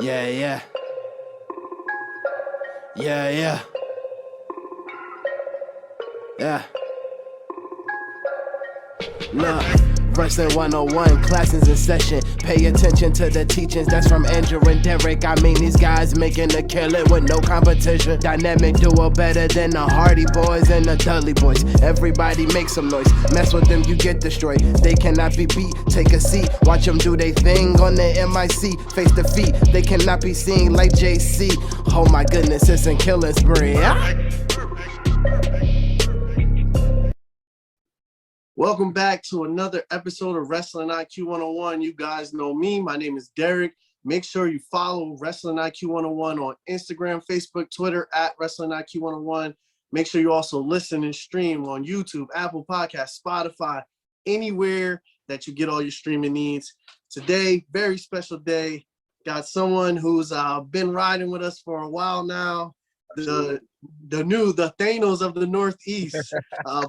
Yeah, yeah. Yeah, yeah. Yeah. Look, Wrestling 101, classes in session. Pay attention to the teachings, that's from Andrew and Derrick. I mean, these guys making a killing with no competition. Dynamic duo better than the Hardy Boys and the Dudley Boys. Everybody make some noise, mess with them, you get destroyed. They cannot be beat, take a seat. Watch them do they thing on the MIC. Face defeat, they cannot be seen like JC. Oh my goodness, it's a killing spree. Welcome back to another episode of Wrestling IQ 101. You guys know me. My name is Derrick. Make sure you follow Wrestling IQ 101 on Instagram, Facebook, Twitter at Wrestling IQ 101. Make sure you also listen and stream on YouTube, Apple Podcasts, Spotify, anywhere that you get all your streaming needs. Today, very special day. Got someone who's been riding with us for a while now. The Thanos of the Northeast,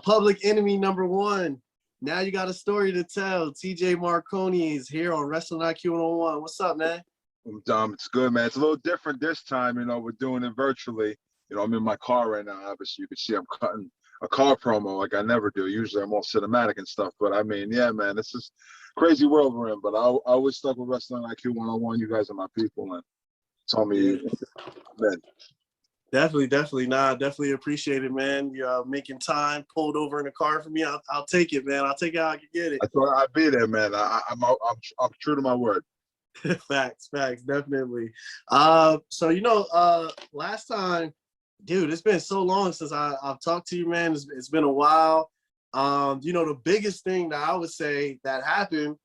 public enemy number one. Now you got a story to tell. TJ Marconi is here on Wrestling IQ 101. What's up, man? It's good, man. It's a little different this time. We're doing it virtually. I'm in my car right now. Obviously, you can see I'm cutting a car promo like I never do. Usually I'm all cinematic and stuff. But I mean, yeah, man, this is crazy world we're in. But I always stuck with Wrestling IQ 101. You guys are my people, and tell me, man. Definitely. Nah, definitely appreciate it, man. You're making time, pulled over in the car for me. I'll take it, man. I'll take it how I can get it. I thought I'd be there, man. I'm true to my word. Facts, definitely. So last time, dude, it's been so long since I've talked to you, man. It's been a while. The biggest thing that I would say that happened,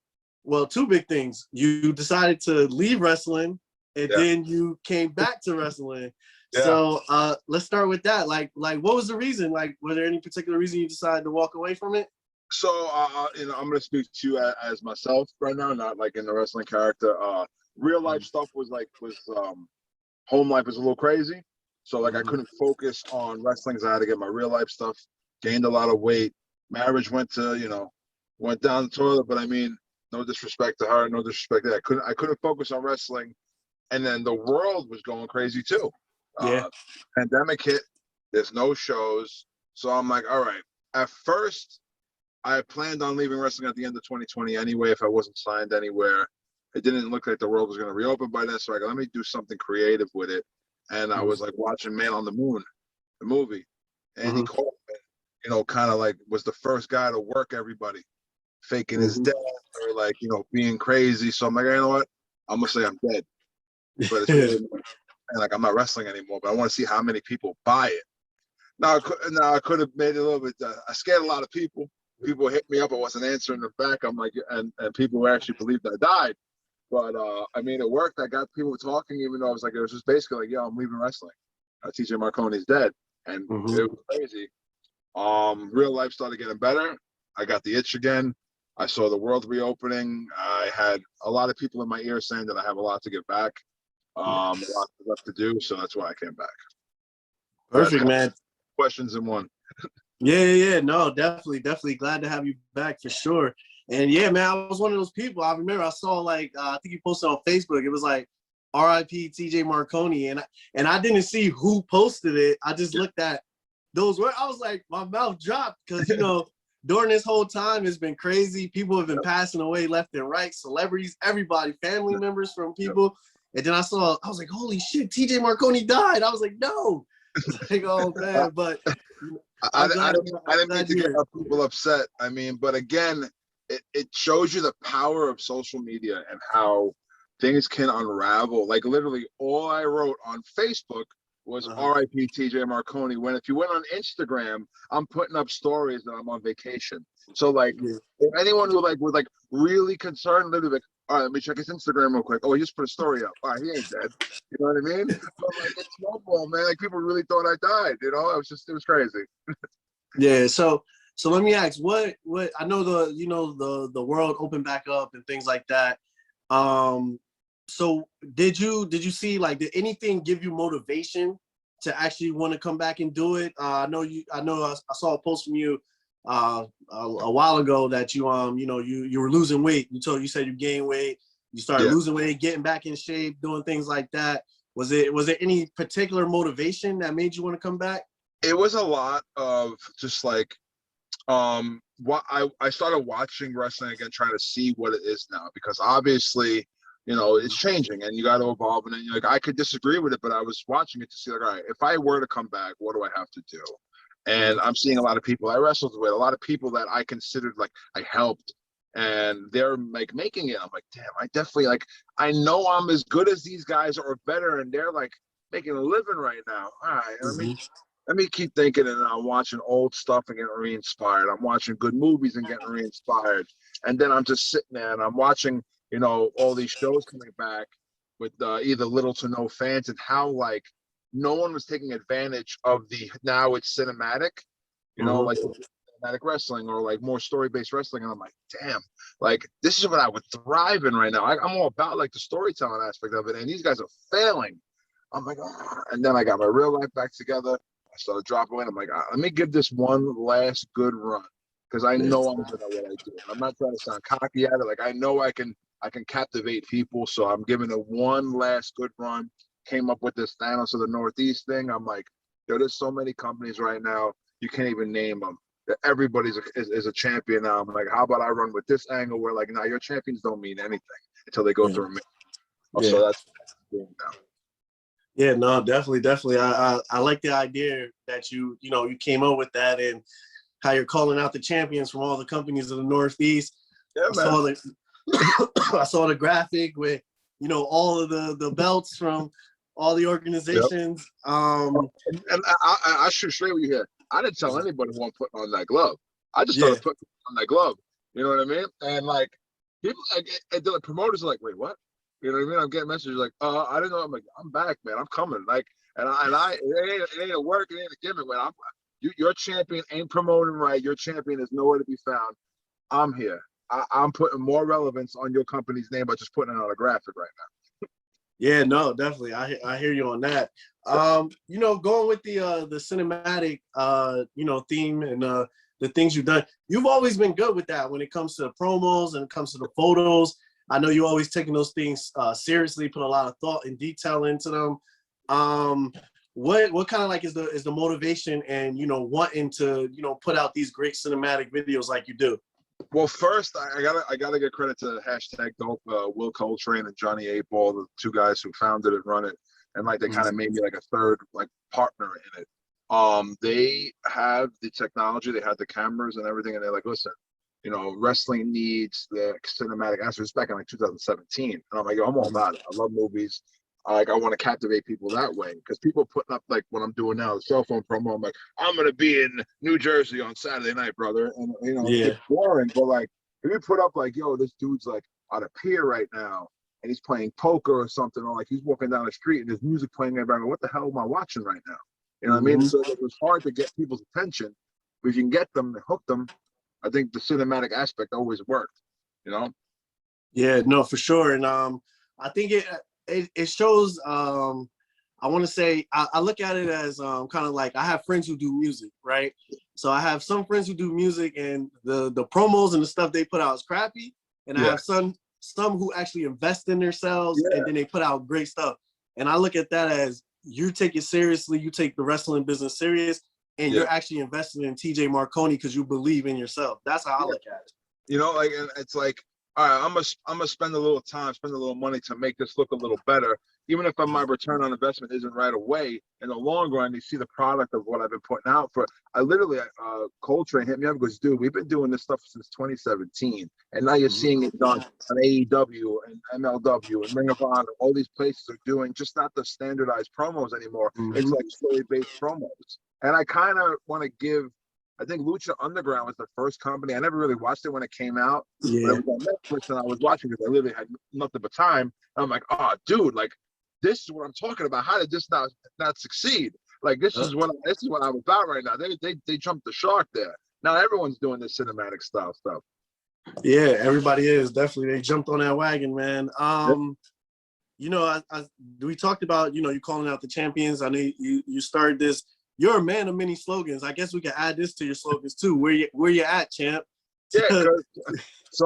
well, two big things. You decided to leave wrestling, and then you came back to wrestling. Yeah. So let's start with that. Like, what was the reason? Like, was there any particular reason you decided to walk away from it? So, I'm going to speak to you as myself right now, not like in the wrestling character. Real life stuff was home life was a little crazy. So, I couldn't focus on wrestling because I had to get my real life stuff. Gained a lot of weight. Marriage went down the toilet. But I mean, no disrespect to her, no disrespect to that. I couldn't focus on wrestling, and then the world was going crazy too. Pandemic hit, there's no shows. So I'm like, all right. At first, I planned on leaving wrestling at the end of 2020 anyway, if I wasn't signed anywhere. It didn't look like the world was going to reopen by then. So I go, let me do something creative with it. And I was watching Man on the Moon, the movie. And he called me, kind of was the first guy to work everybody, faking his death or being crazy. So I'm like, you know what? I'm going to say I'm dead. But it's really and I'm not wrestling anymore, but I want to see how many people buy it. Now I could have made it a little bit. I scared a lot of people. People hit me up. I wasn't answering them back. I'm like, and people who actually believed I died. But I mean, it worked. I got people talking, even though I was it was just basically I'm leaving wrestling. TJ Marconi's dead, and it was crazy. Real life started getting better. I got the itch again. I saw the world reopening. I had a lot of people in my ear saying that I have a lot to give back. A lot left to do, so that's why I came back. Perfect, man. Questions in one. Yeah. No, definitely. Glad to have you back for sure. And yeah, man, I was one of those people. I remember I saw I think you posted on Facebook. It was like R.I.P. TJ Marconi, and I didn't see who posted it. I just looked at those words. I was like, my mouth dropped because during this whole time it's been crazy. People have been passing away left and right. Celebrities, everybody, family members from people. And then I was like, holy shit, TJ Marconi died. I was like, no. Oh man, but I didn't mean to get people upset. I mean, but again, it shows you the power of social media and how things can unravel. Like literally all I wrote on Facebook was R.I.P. TJ Marconi. When if you went on Instagram, I'm putting up stories that I'm on vacation. So if anyone who was really concerned, literally all right, let me check his Instagram real quick. Oh, he just put a story up. All right, he ain't dead. You know what I mean? But it's snowball, man. People really thought I died. It was crazy. Yeah. So let me ask, what I know the world opened back up and things like that. So did you see did anything give you motivation to actually want to come back and do it? I saw a post from you a while ago that you were losing weight. You said you gained weight. You started losing weight, getting back in shape, doing things like that. Was there any particular motivation that made you want to come back? It was a lot of just like, what I started watching wrestling again, trying to see what it is now, because obviously, you know, it's changing and you got to evolve. And like, I could disagree with it, but I was watching it to see like, all right, if I were to come back, what do I have to do? And I'm seeing a lot of people I wrestled with, a lot of people that I considered like I helped, and they're like making it. I'm like, damn, I definitely like, I know I'm as good as these guys or better, and they're like making a living right now. All right, let me keep thinking, and I'm watching old stuff and getting re-inspired. I'm watching good movies and getting re-inspired. And then I'm just sitting there and I'm watching, you know, all these shows coming back with either little to no fans, and how like no one was taking advantage of the, now it's cinematic, you know, like cinematic wrestling or like more story-based wrestling. And I'm like, damn, like this is what I would thrive in right now. I'm all about like the storytelling aspect of it, and these guys are failing. I'm like, ah. And then I got my real life back together. I started dropping in. I'm like, let me give this one last good run, because I know I'm good at what I do. I'm not trying to sound cocky at it. Like I know I can captivate people. So I'm giving it one last good run. Came up with this Thanos of the Northeast thing. I'm like, yo, there's so many companies right now, you can't even name them. Everybody's is a champion now. I'm like, how about I run with this angle where like, now your champions don't mean anything until they go through me. So that's what I'm doing now. Yeah, no, definitely. I like the idea that you came up with that, and how you're calling out the champions from all the companies of the Northeast. Yeah, man. I saw the graphic with, you know, all of the belts from all the organizations. And I should straight with you here. I didn't tell anybody who I'm putting on that glove. I just started putting on that glove. You know what I mean? And like people, like, the promoters are like, wait, what? You know what I mean? I'm getting messages like, I didn't know. I'm like, I'm back, man. I'm coming. Like, and it ain't a work, it ain't a gimmick, man. Your champion ain't promoting right. Your champion is nowhere to be found. I'm here. I'm putting more relevance on your company's name by just putting it on a graphic right now. Yeah, no, definitely. I hear you on that. You know, going with the cinematic theme and the things you've done, you've always been good with that when it comes to the promos and it comes to the photos. I know you're always taking those things seriously, put a lot of thought and detail into them. What kind of like is the motivation and, you know, wanting to, you know, put out these great cinematic videos like you do? Well, first I gotta give credit to hashtag Dope, Will Coltrane and Johnny 8-Ball, the two guys who founded and run it, and like they kind of made me like a third like partner in it. They have the technology, they had the cameras and everything, and they're like, listen, you know, wrestling needs the cinematic aspect. It's back in like 2017, and I'm like, yo, I'm all about it. I love movies. I want to captivate people that way, because people putting up like what I'm doing now, the cell phone promo. I'm like, I'm gonna be in New Jersey on Saturday night, brother, and you know, it's boring. But like, if you put up like, yo, this dude's like on a pier right now, and he's playing poker or something, or like he's walking down the street and there's music playing everywhere. What the hell am I watching right now? You know what I mean? So it was hard to get people's attention, but if you can get them and hook them, I think the cinematic aspect always worked. You know? Yeah, no, for sure, and I think it shows. I want to say I look at it as kind of like, I have friends who do music, right? So I have some friends who do music, and the promos and the stuff they put out is crappy, and I have some who actually invest in themselves and then they put out great stuff. And I look at that as, you take it seriously, you take the wrestling business serious, and you're actually investing in TJ Marconi because you believe in yourself. That's how I look at it. You know, like, and it's like, all right, I'm gonna spend a little time, spend a little money to make this look a little better, even if my return on investment isn't right away. In the long run, you see the product of what I've been putting out. For I literally, Coltrane hit me up and goes, dude, we've been doing this stuff since 2017, and now you're seeing it done on AEW and MLW and Ring of Honor. All these places are doing just not the standardized promos anymore. It's like story-based promos, and I kind of want to give. I think Lucha Underground was the first company. I never really watched it when it came out. Yeah. But it was on Netflix, and I was watching because I literally had nothing but time. And I'm like, oh, dude, like, this is what I'm talking about. How did this not succeed? Like, this is what I'm about right now. They jumped the shark there. Now everyone's doing this cinematic style stuff. Yeah, everybody is definitely. They jumped on that wagon, man. You know, we talked about, you know, you calling out the champions. I know you started this. You're a man of many slogans. I guess we can add this to your slogans too. Where you at, champ? Yeah, so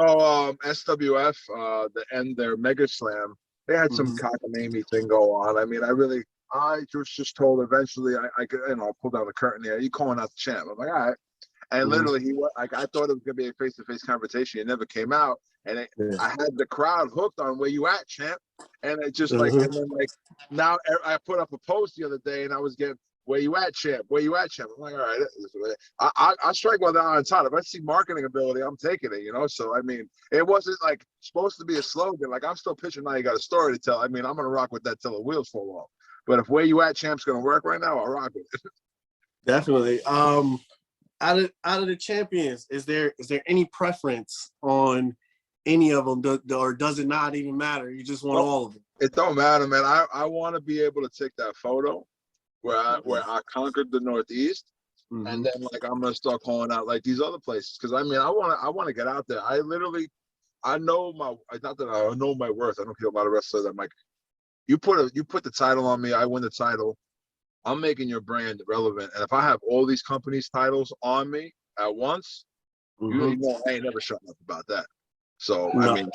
SWF, their Mega Slam, they had some cockamamie thing go on. I mean, I just told eventually I could, pull down the curtain here. You calling out the champ? I'm like, all right. And literally, I thought it was gonna be a face-to-face confrontation. It never came out, and I had the crowd hooked on where you at, champ. And it just and then now I put up a post the other day, and I was getting, where you at, champ? Where you at, champ? I'm like, all right, I strike while they're on top. If I see marketing ability, I'm taking it, So I mean, it wasn't like supposed to be a slogan. Like, I'm still pitching. Now you got a story to tell. I mean, I'm gonna rock with that till the wheels fall off. But if where you at, champ's gonna work right now, I'll rock with it. Definitely. Out of the champions, is there any preference on any of them, or does it not even matter? You just want all of them? It don't matter, man. I want to be able to take that photo where I conquered the Northeast, and then I'm gonna start calling out these other places, because I mean I want to get out there. I know not that I know my worth. I don't hear a lot of wrestlers that I'm like, you put the title on me, I win the title. I'm making your brand relevant, and if I have all these companies' titles on me at once, you know I ain't never shutting up about that. So no. I mean,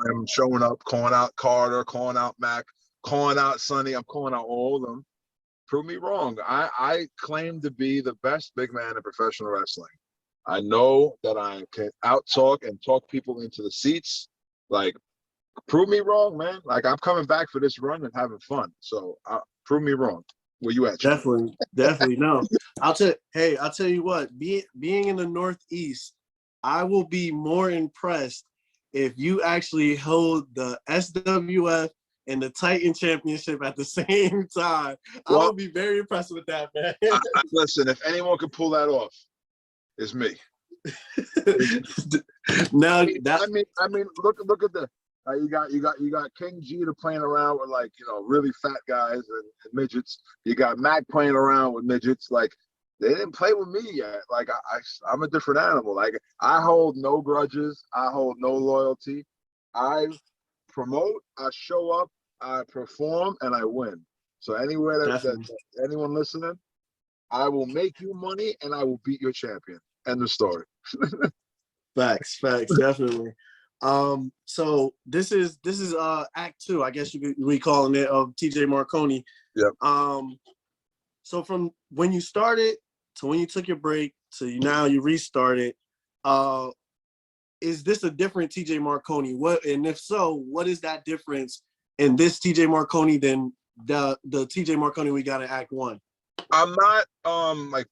I'm showing up, calling out Carter, calling out Mac, calling out Sonny. I'm calling out all of them. Prove me wrong. I claim to be the best big man in professional wrestling. I know that I can out-talk and talk people into the seats. Prove me wrong, man. I'm coming back for this run and having fun. So prove me wrong. Where you at? Definitely. No. I'll tell you what. Being in the Northeast, I will be more impressed if you actually hold the SWF and the Titan Championship at the same time. I will be very impressed with that, man. Listen, if anyone can pull that off, it's me. Now I mean, look at the. You got King Jeter playing around with really fat guys and midgets. You got Mac playing around with midgets. They didn't play with me yet. I'm a different animal. I hold no grudges. I hold no loyalty. I promote. I show up. I perform, and I win. So anywhere that anyone listening, I will make you money, and I will beat your champion. End of story. Facts, definitely. So this is act 2, I guess you could be calling it, of TJ Marconi. Yep. So from when you started to when you took your break to now you restarted, is this a different TJ Marconi? And if so, what is that difference in this TJ Marconi than the TJ Marconi we got in Act 1? I'm not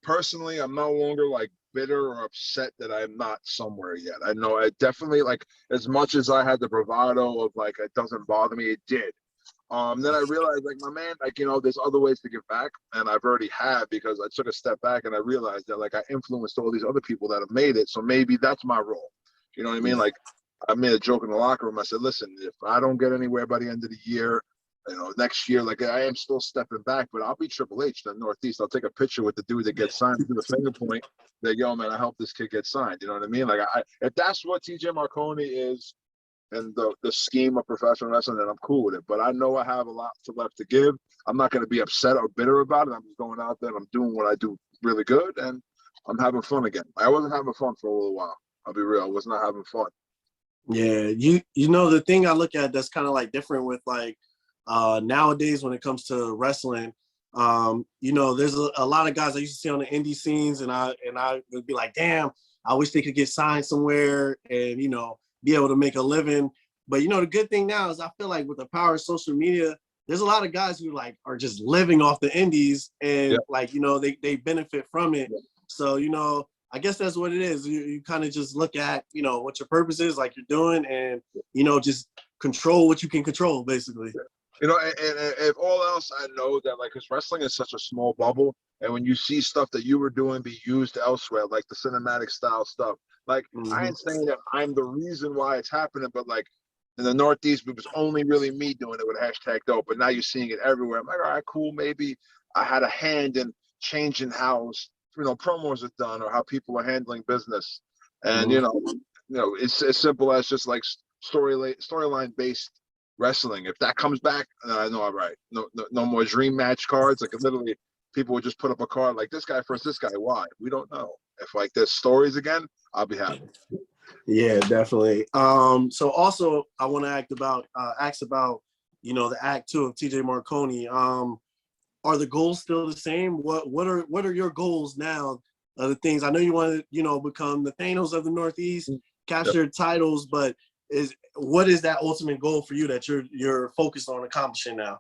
personally, I'm no longer bitter or upset that I'm not somewhere yet. I know I definitely as much as I had the bravado of it doesn't bother me, it did. Then I realized my man, there's other ways to give back, and I've already had, because I took a step back and I realized that I influenced all these other people that have made it. So maybe that's my role. You know what I mean? I made a joke in the locker room. I said, listen, if I don't get anywhere by the end of the year, next year, I am still stepping back, but I'll be Triple H in the Northeast. I'll take a picture with the dude that gets signed, do the finger point, yo, man, I helped this kid get signed. You know what I mean? If that's what TJ Marconi is and the scheme of professional wrestling, then I'm cool with it. But I know I have a lot left to give. I'm not going to be upset or bitter about it. I'm just going out there and I'm doing what I do really good, and I'm having fun again. I wasn't having fun for a little while. I'll be real. I was not having fun. Yeah, the thing I look at that's kind of different with nowadays when it comes to wrestling, there's a lot of guys I used to see on the indie scenes, and I would be like, damn, I wish they could get signed somewhere and be able to make a living. But the good thing now is I feel with the power of social media, there's a lot of guys who are just living off the indies, and they benefit from it. Yeah. So I guess that's what it is. You kind of just look at what your purpose is, you're doing, and just control what you can control, basically. And if all else, I know that because wrestling is such a small bubble, and when you see stuff that you were doing be used elsewhere, like the cinematic style stuff, I ain't saying that I'm the reason why it's happening, but in the Northeast, it was only really me doing it with #dope, but now you're seeing it everywhere. I'm like, all right, cool. Maybe I had a hand in changing how promos are done or how people are handling business, and it's as simple as just storyline based wrestling. If that comes back, I know I'm right. No more dream match cards. Literally, people would just put up a card like this guy first, this guy. Why? We don't know. If like there's stories again, I'll be happy. Yeah, definitely. So also I want to ask about, you know, the act 2 of TJ Marconi. Are the goals still the same? What are your goals now? The things I know you want to, you know, become the Thanos of the Northeast, capture titles, but what is that ultimate goal for you that you're focused on accomplishing now?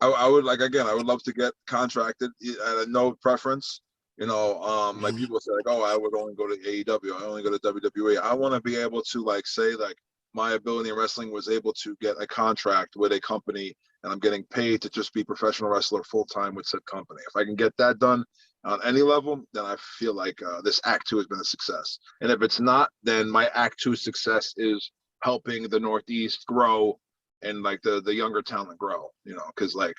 I would like, again, I would love to get contracted at no preference. You know, like people say like, oh, I would only go to AEW, I only go to WWE. I want to be able to like say like my ability in wrestling was able to get a contract with a company and I'm getting paid to just be professional wrestler full time with said company. If I can get that done on any level, then I feel like this Act 2 has been a success. And if it's not, then my Act 2 success is helping the Northeast grow and like the younger talent grow, you know, because like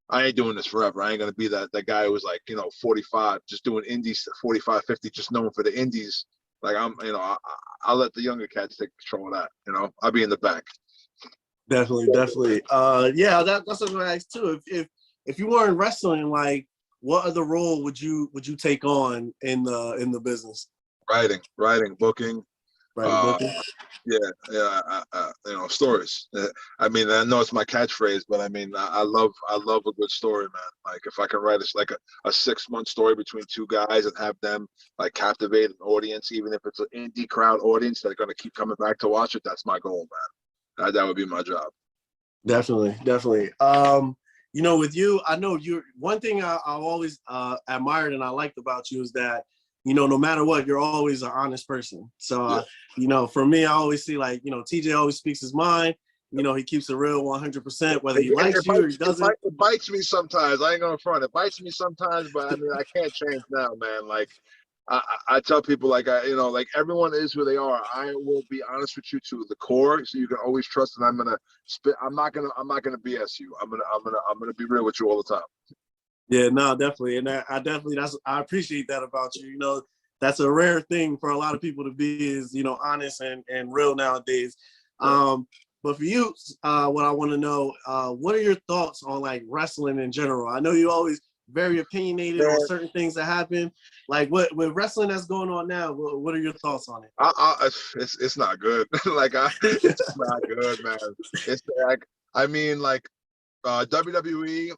I ain't doing this forever. I ain't gonna be that guy who was like, you know, 45, just doing indies, 45, 50, just known for the indies. Like I'm, you know, I'll let the younger cats take control of that. You know, I'll be in the back. Definitely. Yeah, that's what I'm gonna ask too. If you weren't wrestling, like, what other role would you take on in the business? Writing, booking. Booking. Yeah. You know, stories. I mean, I know it's my catchphrase, but I mean, I love a good story, man. Like if I can write like a 6-month story between two guys and have them like captivate an audience, even if it's an indie crowd audience that are going to keep coming back to watch it, that's my goal, man. That would be my job. Definitely. You know, with you, I know one thing I've always admired and I liked about you is that, you know, no matter what, you're always an honest person. So, you know, for me, I always see like, you know, TJ always speaks his mind. You know, he keeps it real 100%, whether he likes you or he doesn't. It bites me sometimes. I ain't going front. It bites me sometimes, but I mean, I can't change now, man. Like, I tell people like you know, like everyone is who they are. I will be honest with you to the core, so you can always trust that I'm gonna spit. I'm not gonna BS you. I'm gonna be real with you all the time. Yeah, no, definitely, and I appreciate that about you. You know, that's a rare thing for a lot of people to be, is, you know, honest and real nowadays. But for you, what I want to know, what are your thoughts on like wrestling in general? I know you always very opinionated on certain things that happen. Like with wrestling that's going on now, what are your thoughts on it? It's not good. It's not good, man. It's like, I mean, like WWE,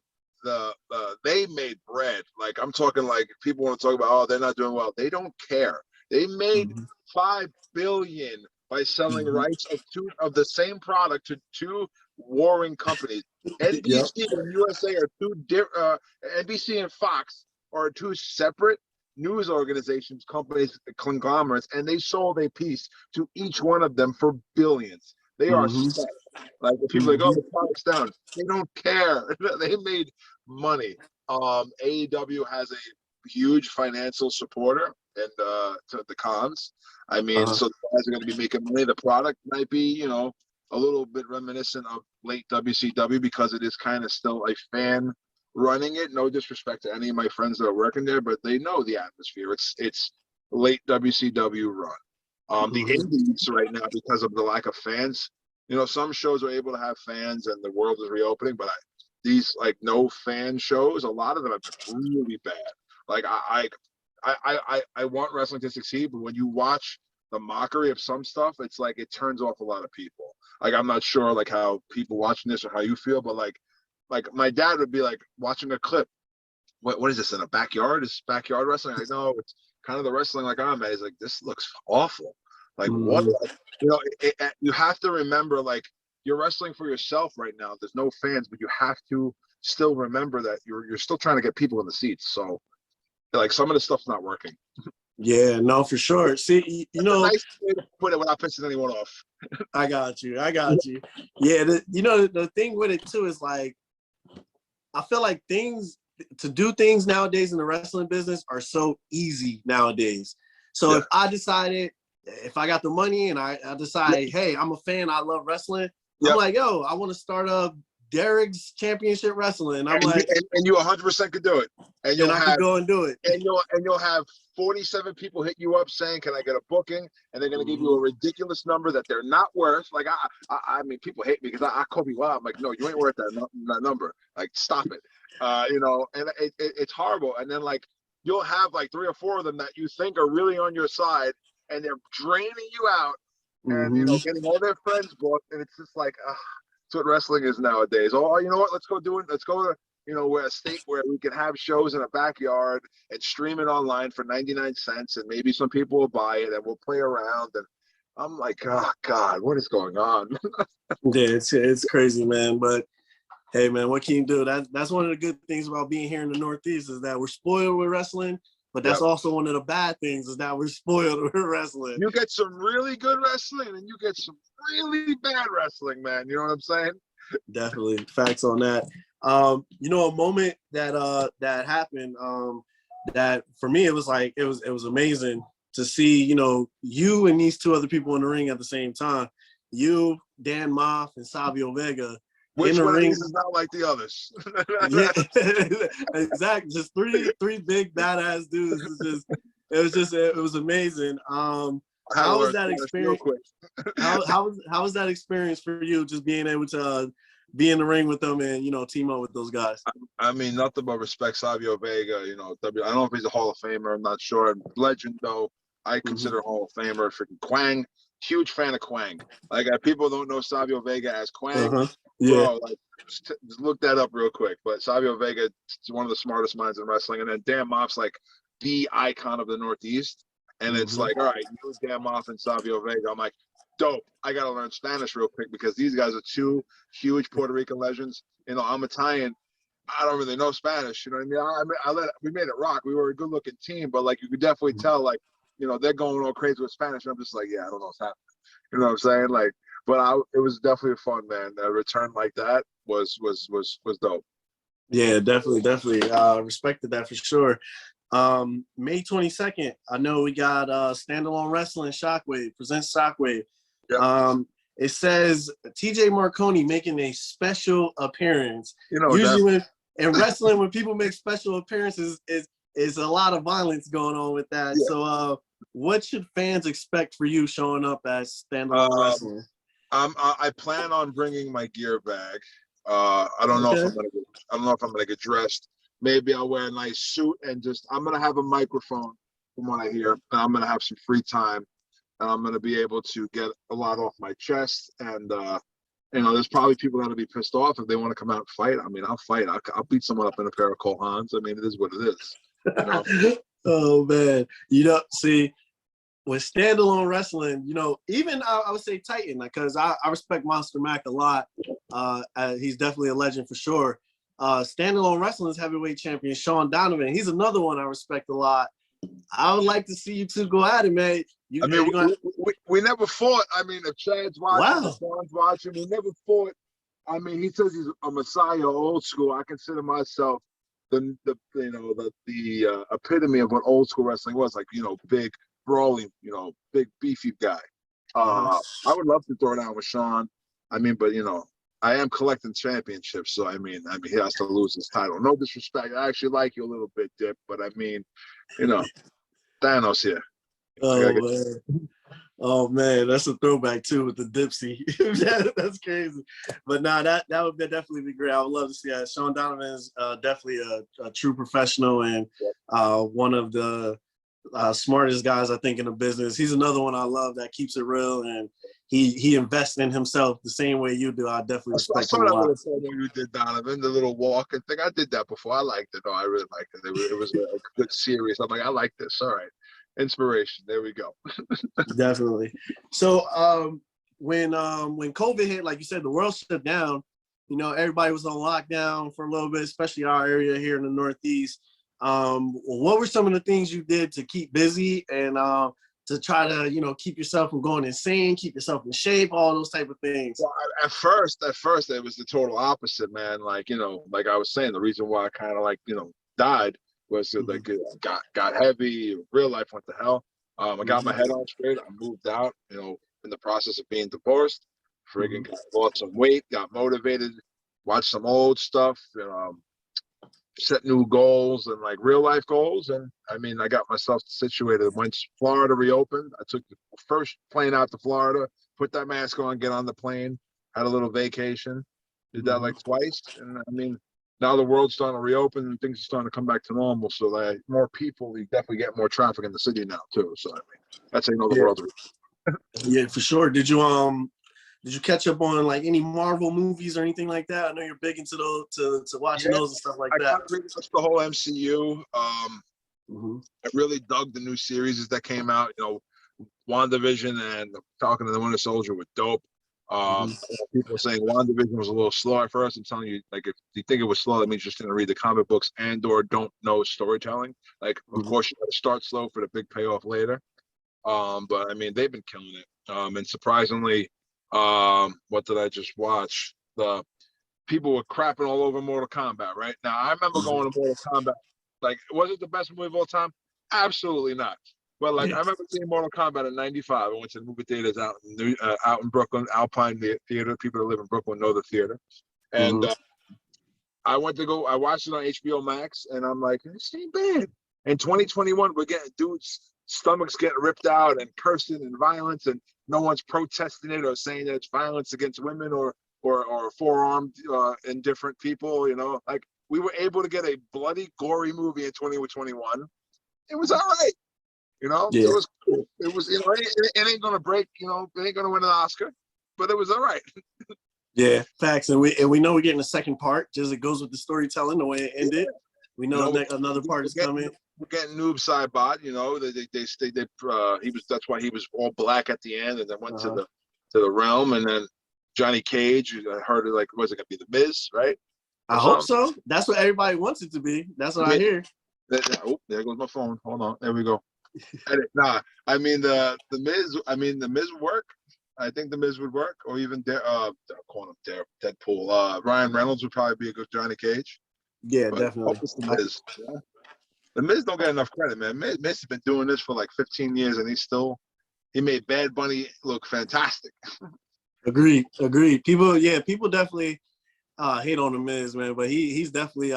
they made bread. Like I'm talking like people want to talk about, oh, they're not doing well. They don't care. They made $5 billion by selling rights of the same product to two warring companies. NBC and USA are NBC and Fox are two separate news organizations, companies, conglomerates, and they sold a piece to each one of them for billions. They are set. Like people are like, oh, the product's down. They don't care. They made money. AEW has a huge financial supporter and to the cons. I mean, so the guys are going to be making money. The product might be, you know, a little bit reminiscent of late WCW because it is kind of still a fan running it. No disrespect to any of my friends that are working there, but they know the atmosphere. It's late WCW run. The indies right now, because of the lack of fans, you know, some shows are able to have fans and the world is reopening, but these like no fan shows, a lot of them have been really bad. Like I want wrestling to succeed, but when you watch the mockery of some stuff, it's like it turns off a lot of people. Like I'm not sure like how people watching this or how you feel, but like my dad would be like watching a clip. What is this in a backyard? Is backyard wrestling? I know it's kind of the wrestling like I'm at. He's like, this looks awful. Like what? You know, you have to remember like you're wrestling for yourself right now. There's no fans, but you have to still remember that you're still trying to get people in the seats. So like some of the stuff's not working. Yeah, no, for sure. See, you know, a nice way to put it without pissing anyone off. I got you. Yeah, you know, the thing with it too is like, I feel like to do things nowadays in the wrestling business are so easy nowadays. So if I got the money and I decide, hey, I'm a fan, I love wrestling. I'm like, yo, I want to start up Derrick's Championship Wrestling. I'm like, and you 100% could do it. And I could go and do it. And you'll have 47 people hit you up saying, "Can I get a booking?" And they're gonna give you a ridiculous number that they're not worth. Like I mean, people hate me because I call people out. I'm like, no, you ain't worth that number. Like, stop it. You know, and it's horrible. And then like you'll have like 3 or 4 of them that you think are really on your side, and they're draining you out, and you know, getting all their friends booked, and it's just like, that's what wrestling is nowadays. Oh, you know what? Let's go do it. Let's go to, you know, where a state where we can have shows in a backyard and stream it online for 99 cents, and maybe some people will buy it, and we'll play around. And I'm like, oh God, what is going on? Yeah, it's crazy, man. But hey, man, what can you do? That's one of the good things about being here in the Northeast is that we're spoiled with wrestling, but that's also one of the bad things is that we're spoiled with wrestling. You get some really good wrestling, and you get some really bad wrestling, man. You know what I'm saying? Definitely, facts on that. You know, a moment that that happened, that for me it was like it was amazing to see, you know, you and these 2 other people in the ring at the same time. You, Dan Moff, and Savio Vega. Which one of these is not like the others? Yeah, exactly. Just three big badass dudes. It was amazing. How was that experience? How was that experience for you? Just being able to be in the ring with them and, you know, team up with those guys. I mean, nothing but respect. Savio Vega, you know, I don't know if he's a Hall of Famer. I'm not sure. Legend though, I consider Hall of Famer. Freaking Quang, huge fan of Quang. Like people don't know Savio Vega as Quang. Yeah. Bro, like just look that up real quick. But Savio Vega is one of the smartest minds in wrestling, and then Dan Moff's like the icon of the Northeast. And it's like, all right, you, Dan Moff, and Savio Vega. I'm like, dope. I gotta learn Spanish real quick because these guys are 2 huge Puerto Rican legends. You know, I'm Italian. I don't really know Spanish. You know what I mean? We made it rock. We were a good looking team, but like you could definitely tell, like, you know, they're going all crazy with Spanish. And I'm just like, yeah, I don't know what's happening. You know what I'm saying? Like, but it was definitely fun, man. A return like that was dope. Yeah, definitely. Respected that for sure. May 22nd, I know we got Standalone Wrestling Shockwave, presents Shockwave. Yep. It says TJ Marconi making a special appearance. You know, usually in wrestling, when people make special appearances, is a lot of violence going on with that. Yeah. So what should fans expect for you showing up as Standalone Wrestling? I plan on bringing my gear bag. I don't know if I'm gonna get dressed. Maybe I'll wear a nice suit and I'm gonna have a microphone from what I hear, and I'm gonna have some free time, and I'm gonna be able to get a lot off my chest. And you know, there's probably people that'll be pissed off if they want to come out and fight. I mean, I'll fight. I'll beat someone up in a pair of Cole Haans. I mean, it is what it is. You know? Oh man, you know, see, with Standalone Wrestling, you know, even I would say Titan, because I respect Monster Mac a lot. He's definitely a legend for sure. Standalone Wrestling's heavyweight champion Sean Donovan. He's another one I respect a lot. I would like to see you 2 go at it, man. We never fought. I mean, if Chad's watching, if Sean's watching, we never fought. I mean, he says he's a messiah, old school. I consider myself the epitome of what old school wrestling was. Like, you know, big, brawling, you know, big, beefy guy. I would love to throw down with Sean. I mean, but you know, I am collecting championships, so I mean, he has to lose his title. No disrespect. I actually like you a little bit, Dip, but I mean, you know, Thanos here. Oh man, that's a throwback too with the Dipsy. That's crazy. But nah, that would definitely be great. I would love to see that. Sean Donovan is definitely a true professional and one of the smartest guys I think in the business. He's another one I love that keeps it real, and he invests in himself the same way you do. I definitely respect him a lot. You did, Donovan, the little walking thing. I did that before. I liked it. I really liked it. It was a good series. I'm like, I like this. All right. Inspiration. There we go. Definitely. So when COVID hit, like you said, the world shut down. You know, everybody was on lockdown for a little bit, especially our area here in the Northeast. What were some of the things you did to keep busy and to try to, you know, keep yourself from going insane, keep yourself in shape, all those type of things? Well, at first, it was the total opposite, man. Like, you know, like I was saying, the reason why I kind of like, you know, died was like it got heavy. Real life went to hell. I got my head on straight. I moved out, you know, in the process of being divorced. Friggin' lost some weight, got motivated, watched some old stuff, you know, set new goals and like real life goals. And I mean, I got myself situated. Once Florida reopened, I took the first plane out to Florida, put that mask on, get on the plane, had a little vacation, did that like twice. And I mean, now the world's starting to reopen and things are starting to come back to normal. So like more people, you definitely get more traffic in the city now too. So I mean, that's how you know the world's. Yeah, for sure. Did you catch up on like any Marvel movies or anything like that? I know you're big into those, to watching those and stuff like that. I pretty much the whole MCU. I really dug the new series that came out. You know, WandaVision and Falcon and the Winter Soldier were dope. People were saying WandaVision was a little slow at first. I'm telling you, like if you think it was slow, that means you're just gonna read the comic books and or don't know storytelling. Like, of course, you got to start slow for the big payoff later. But I mean, they've been killing it. And surprisingly, what did I just watch? The people were crapping all over Mortal Kombat. Right now, I remember going to Mortal Kombat. Like, was it the best movie of all time? Absolutely not. But like, I remember seeing Mortal Kombat in '95. I went to the movie theaters out in Brooklyn, Alpine Theater. People that live in Brooklyn know the theater. And I watched it on HBO Max, and I'm like, this ain't bad. In 2021, we're getting dudes' stomachs getting ripped out and cursing and violence, and no one's protesting it or saying that it's violence against women or forearmed indifferent people. You know, like we were able to get a bloody, gory movie in 2021. It was all right. You know, it was cool. It was, you know, it ain't gonna break. You know, it ain't gonna win an Oscar, but it was all right. Yeah, facts, and we know we're getting a second part. Just it goes with the storytelling, the way it ended. We know another part is coming. We're getting Noob Saibot. You know, that's why he was all black at the end, and then went to the realm, and then Johnny Cage. I heard it like, was it gonna be the Miz, right? I hope so. That's what everybody wants it to be. That's what I hear. Oh, there goes my phone. Hold on, there we go. Nah, I mean the Miz. I mean the Miz would work. I think the Miz would work, or even calling him Deadpool. Ryan Reynolds would probably be a good Johnny Cage. Yeah, But definitely. The Miz. Yeah. The Miz don't get enough credit, man. Miz has been doing this for like 15 years, and he made Bad Bunny look fantastic. Agreed. People definitely hate on the Miz, man, but he's definitely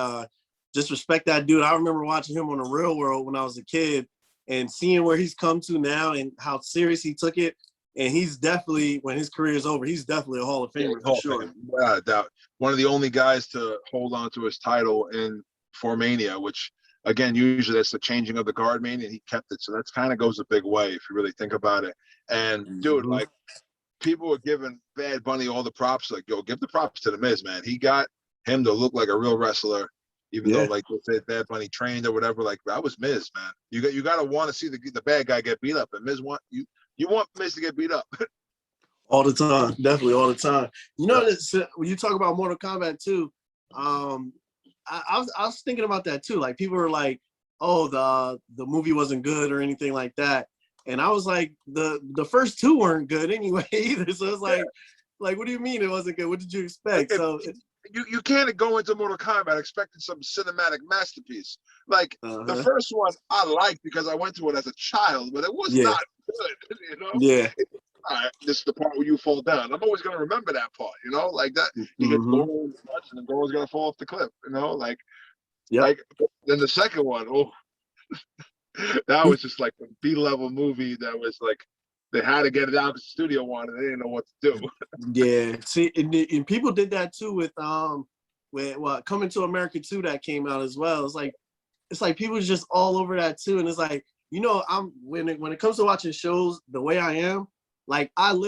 just respect that dude. I remember watching him on The Real World when I was a kid, and seeing where he's come to now and how serious he took it. And he's definitely, when his career is over, he's definitely a Hall of Famer for sure. Without a doubt. One of the only guys to hold on to his title in Mania, which, again, usually that's the changing of the guard mania, and he kept it. So that's kind of goes a big way if you really think about it. And, dude, like, people were giving Bad Bunny all the props. Like, yo, give the props to the Miz, man. He got him to look like a real wrestler. Even though, like they said, Bad Bunny trained or whatever, like that was Miz, man. You got to want to see the bad guy get beat up, and Miz you want Miz to get beat up all the time, definitely all the time. You know, when you talk about Mortal Kombat too, I was thinking about that too. Like people were like, "Oh, the movie wasn't good" or anything like that, and I was like, the first two weren't good anyway either. So it's like, what do you mean it wasn't good? What did you expect? You can't go into Mortal Kombat expecting some cinematic masterpiece. Like the first one I liked because I went to it as a child, but it was not good, you know? Yeah. All right, this is the part where you fall down. I'm always gonna remember that part, you know, like that. You get Goro in the nuts and then Goro's gonna fall off the cliff, you know, like then the second one, that was just like a B-level movie that was like they had to get it out because the studio wanted it. They didn't know what to do. Yeah. See, and people did that too with Coming to America 2 that came out as well. It's like people just all over that too. And it's like, you know, when it comes to watching shows the way I am, like I'll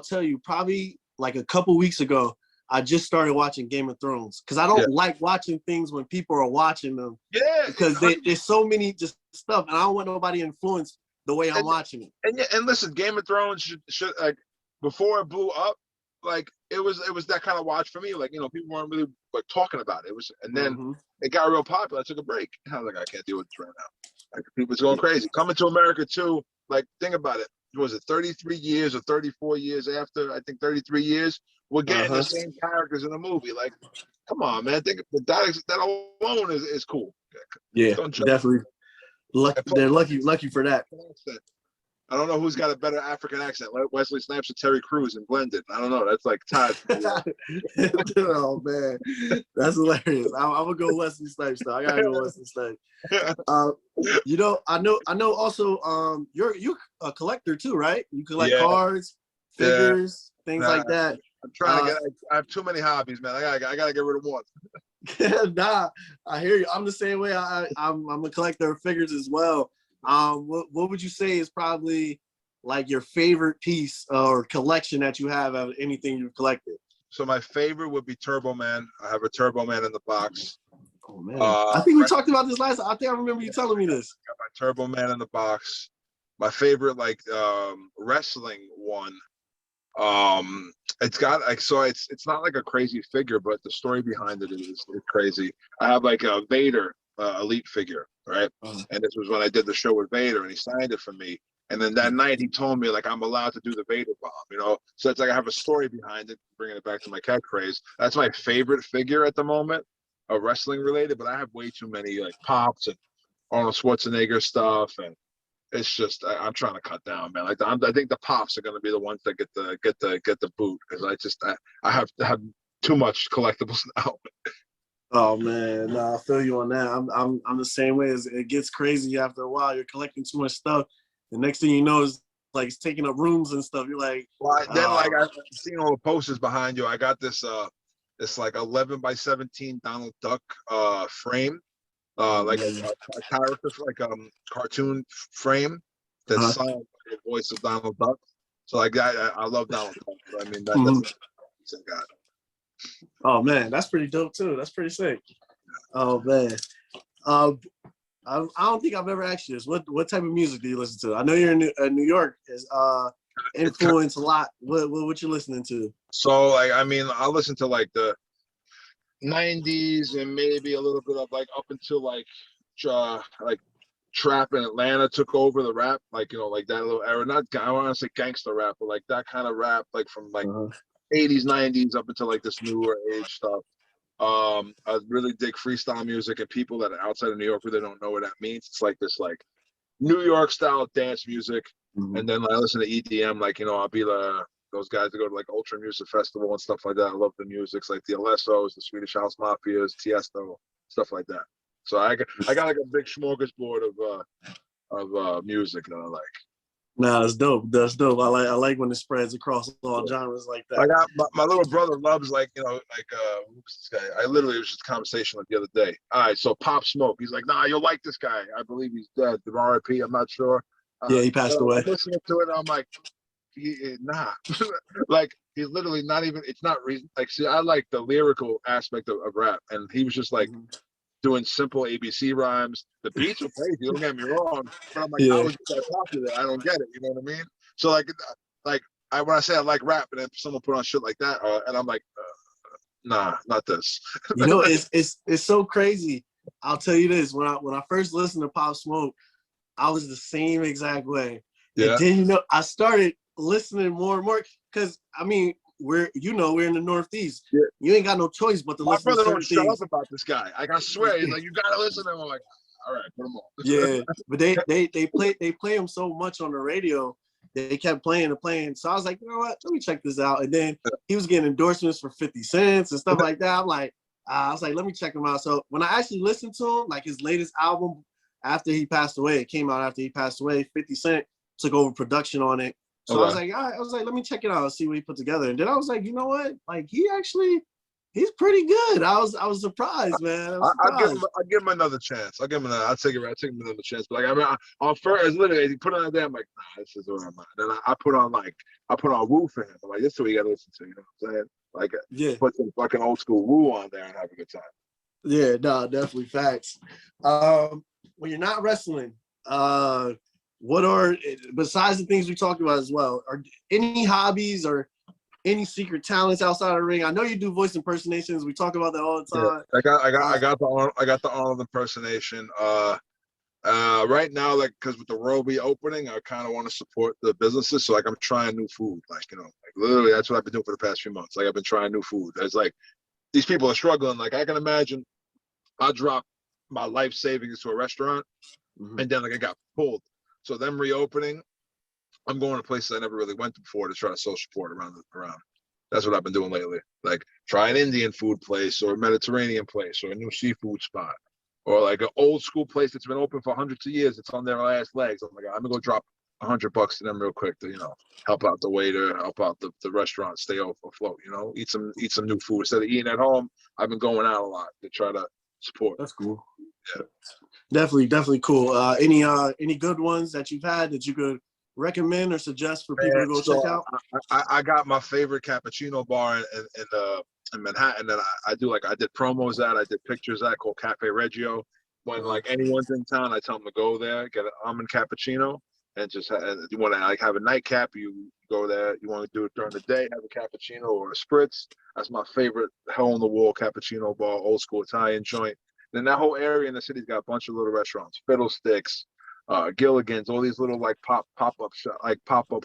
tell you, probably like a couple weeks ago, I just started watching Game of Thrones because I don't like watching things when people are watching them. Yeah. Because there's so many just stuff, and I don't want nobody influenced the way I'm watching it. And listen, Game of Thrones should like before it blew up, like it was that kind of watch for me. Like, you know, people weren't really like talking about it. It was, and then it got real popular. I took a break. I was like, I can't deal with this right now. Like people's going crazy. Coming to America too. Like, think about it. Was it 33 years or 34 years after? I think 33 years. We're getting the same characters in the movie. Like, come on, man. Think that alone is cool. Yeah, definitely. They're lucky for that. I don't know who's got a better African accent, Wesley Snipes or Terry Crews and blended. I don't know. That's like Todd. Oh man, that's hilarious. I'm gonna go Wesley Snipes though. I gotta go Wesley Snipes. You know, I know. Also, you're a collector too, right? You collect cards, figures, things like that. I'm trying to get. I have too many hobbies, man. I gotta get rid of one. Nah, I hear you. I'm the same way. I'm a collector of figures as well. What would you say is probably like your favorite piece or collection that you have of anything you've collected? So my favorite would be Turbo Man. I have a Turbo Man in the box. Oh man, I think we talked about this last. I think I remember you telling me this. Got my Turbo Man in the box. My favorite like wrestling one. It's got like, so it's not like a crazy figure, but the story behind it is crazy. I have like a Vader elite figure, right? And this was when I did the show with Vader, and he signed it for me. And then that night he told me like I'm allowed to do the Vader bomb, you know. So it's like I have a story behind it. Bringing it back to my catchphrase, that's my favorite figure at the moment, wrestling related. But I have way too many like pops and Arnold Schwarzenegger stuff, and it's just I'm trying to cut down, man. Like I think the pops are going to be the ones that get the boot, because I have to have too much collectibles now. Oh man, no, I feel you on that. I'm the same way. It gets crazy after a while. You're collecting too much stuff. The next thing you know is like it's taking up rooms and stuff. You're like, well, then like I've seen all the posters behind you. I got this this like 11 by 17 Donald Duck frame. Like a character, like cartoon frame that's signed by the voice of Donald Duck. So like I love Donald Duck. So, I mean that's I got. Oh man, that's pretty dope too. That's pretty sick. Oh man, I don't think I've ever asked you this. What type of music do you listen to? I know you're in New York. Is influence a lot. What you listening to? So like I mean I listen to like the 90s and maybe a little bit of like up until like trap in Atlanta took over the rap, like you know, like that little era. Not I don't want to say gangster rap, but like that kind of rap, like from like 80s, 90s up until like this newer age stuff. I really dig freestyle music, and people that are outside of New York really don't know what that means. It's like this like New York style dance music, and then I listen to EDM, like you know, I'll be those guys that go to like Ultra Music Festival and stuff like that. I love the music, like the Alessos, the Swedish House Mafias, Tiesto, stuff like that. So I got like a big smorgasbord of music that I like. Nah, that's dope. That's dope. I like when it spreads across all genres like that. I got my little brother loves like you know like who's this guy? I literally was just a conversation with the other day. All right, so Pop Smoke. He's like, nah, you'll like this guy. I believe he's dead. The RIP. I'm not sure. Yeah, he passed away. I'm listening to it. And I'm like, nah. Like he's literally not even. It's not reason. Like see, I like the lyrical aspect of rap, and he was just like. Doing simple ABC rhymes. The beats are crazy, don't get me wrong. But I'm like, how is that popular? I don't get it. You know what I mean? So like when I say I like rap, and then someone put on shit like that, and I'm like, nah, not this. You know, it's so crazy. I'll tell you this: when I first listened to Pop Smoke, I was the same exact way. Yeah. And then you know, I started listening more and more because I mean. We're in the Northeast. Yeah. You ain't got no choice but to listen to certain things. My brother don't shut up about this guy. Like I swear, he's like, you gotta listen to him. I'm like, all right, put him on. Yeah, but they play him so much on the radio. They kept playing and playing. So I was like, you know what? Let me check this out. And then he was getting endorsements for 50 cents and stuff like that. I'm like, I was like, let me check him out. So when I actually listened to him, like his latest album after he passed away, it came out after he passed away. 50 Cent took over production on it. So I was like, let me check it out and see what he put together. And then I was like, you know what? Like he's pretty good. I was surprised, man. I'll give him another chance. I'll take him another chance. But like I mean, on first, literally, he put on there. I'm like, nah, this is what I'm at. Then I put on Woo for him. I'm like, this is what you got to listen to. You know what I'm saying? Like, put some fucking old school Woo on there and have a good time. Yeah, no, definitely facts. When you're not wrestling, what are, besides the things we talked about as well, are any hobbies or any secret talents outside of the ring? I know you do voice impersonations. We talk about that all the time. Yeah, I got the Arnold impersonation. Right now, like, because with the Roby opening, I kind of want to support the businesses. So like, I'm trying new food. Like, you know, like literally, that's what I've been doing for the past few months. Like, I've been trying new food. It's like these people are struggling. Like, I can imagine, I dropped my life savings to a restaurant, and then like I got pulled. So them reopening, I'm going to places I never really went to before to try to social support around. That's what I've been doing lately. Like try an Indian food place or a Mediterranean place or a new seafood spot or like an old school place that's been open for hundreds of years. It's on their last legs. I'm like, I'm gonna go drop $100 to them real quick to, help out the waiter, help out the restaurant, stay afloat, eat some new food. Instead of eating at home, I've been going out a lot to try to support. That's cool. Yeah. Definitely cool. Any good ones that you've had that you could recommend or suggest for people to go check out? I got my favorite cappuccino bar in Manhattan that I did promos at, I did pictures at, called Cafe Reggio. When like anyone's in town, I tell them to go there, get an almond cappuccino, and just you want to have a nightcap, you go there. You want to do it during the day, have a cappuccino or a spritz. That's my favorite hole in the wall cappuccino bar, old school Italian joint. Then that whole area in the city's got a bunch of little restaurants, Fiddlesticks, Gilligan's, all these little like pop up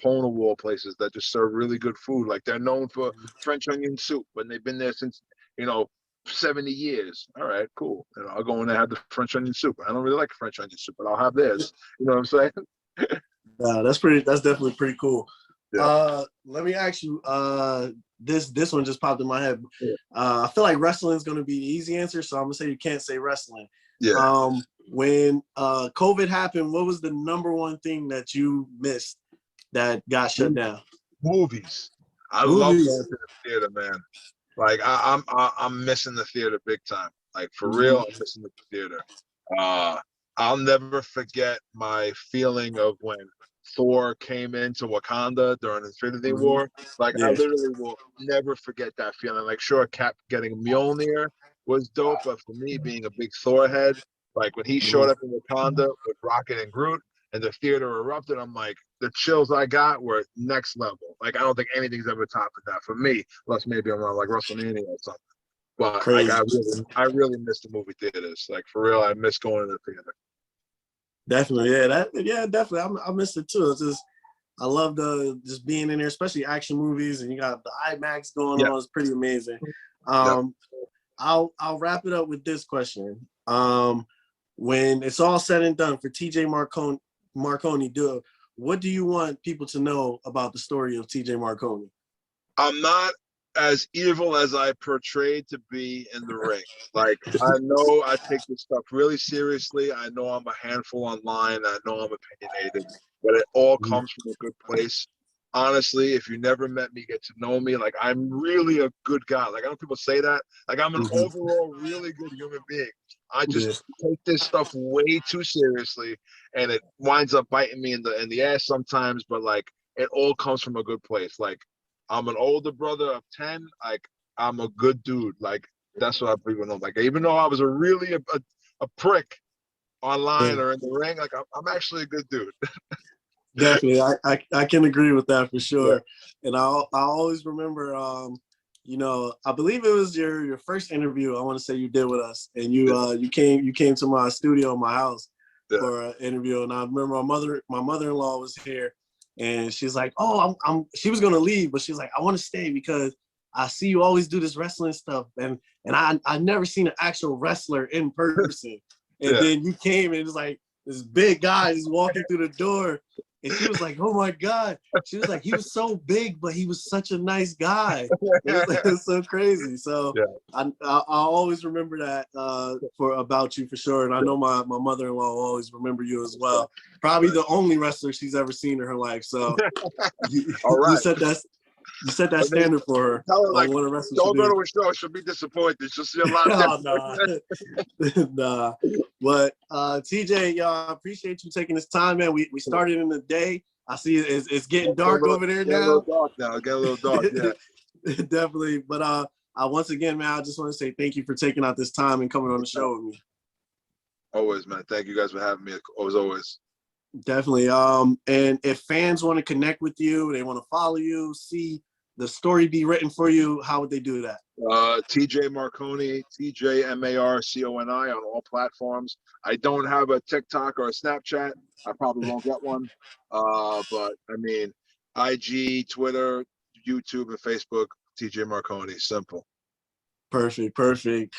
hole in the wall places that just serve really good food. Like they're known for French onion soup, and they've been there since 70 years. All right, cool. I'll go in there and have the French onion soup. I don't really like French onion soup, but I'll have this. You know what I'm saying? That's definitely pretty cool. Yeah. Let me ask you, this one just popped in my head. Yeah. I feel like wrestling is going to be the easy answer, so I'm gonna say you can't say wrestling. Yeah. When COVID happened, what was the number one thing that you missed that got shut down? Movies. I love going to the theater, man. Like I'm missing the theater big time. Like for real, I'm missing the theater. I'll never forget my feeling of when Thor came into Wakanda during Infinity War. Like I literally will never forget that feeling. Like sure, Cap getting Mjolnir was dope, but for me being a big Thor head, like when he showed up in Wakanda with Rocket and Groot and the theater erupted, I'm like, the chills I got were next level. Like I don't think anything's ever topped that for me, unless maybe I'm on like WrestleMania or something. But like I really miss the movie theaters. Like for real, I miss going to the theater. Definitely, definitely. I missed it too. It's just I love just being in there, especially action movies, and you got the IMAX going on. It's pretty amazing. I'll wrap it up with this question. When it's all said and done for TJ Marconi, what do you want people to know about the story of TJ Marconi? I'm not as evil as I portrayed to be in the ring. Like, I know I take this stuff really seriously. I know I'm a handful online. I know I'm opinionated, but it all comes from a good place. Honestly, if you never met me, get to know me, like I'm really a good guy. Like I know people say that. Like I'm an overall really good human being. I just take this stuff way too seriously, and it winds up biting me in the ass sometimes. But like it all comes from a good place. Like I'm an older brother of 10. Like I'm a good dude. Like that's what people know. Like even though I was a prick online or in the ring, like I'm actually a good dude. Definitely, I can agree with that for sure. And I always remember, I believe it was your first interview. I want to say you did with us, and you came to my studio in my house for an interview. And I remember my mother-in-law was here, and she's like, "Oh, she was gonna leave, but she's like, I want to stay because I see you always do this wrestling stuff, and I never seen an actual wrestler in person. And then you came and it's like this big guy is walking through the door." And she was like, "Oh my God." She was like, "He was so big, but he was such a nice guy." It was so crazy. So I always remember that about you for sure. And I know my mother-in-law will always remember you as well. Probably the only wrestler she's ever seen in her life. So you set that standard for her. Tell her, like, what a wrestler don't should go be. to a show. She'll be disappointed. She'll see a lot different. Nah. But TJ, I appreciate you taking this time, man. We started in the day. I see it's getting dark over there now. It's getting a little dark, yeah. Definitely. But once again, man, I just want to say thank you for taking out this time and coming on the show with me. Always, man. Thank you guys for having me. Always. Definitely. And if fans want to connect with you, they want to follow you, see the story be written for you, how would they do that? TJ Marconi, TJ Marconi on all platforms. I don't have a TikTok or a Snapchat. I probably won't get one. But I mean, IG, Twitter, YouTube, and Facebook, TJ Marconi. Simple. Perfect.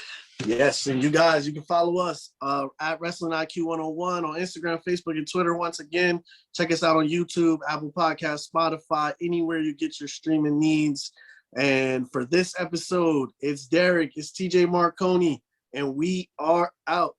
Yes, and you guys, you can follow us at Wrestling IQ 101 on Instagram, Facebook, and Twitter. Once again, check us out on YouTube, Apple Podcasts, Spotify, anywhere you get your streaming needs. And for this episode, it's Derrick, it's TJ Marconi, and we are out.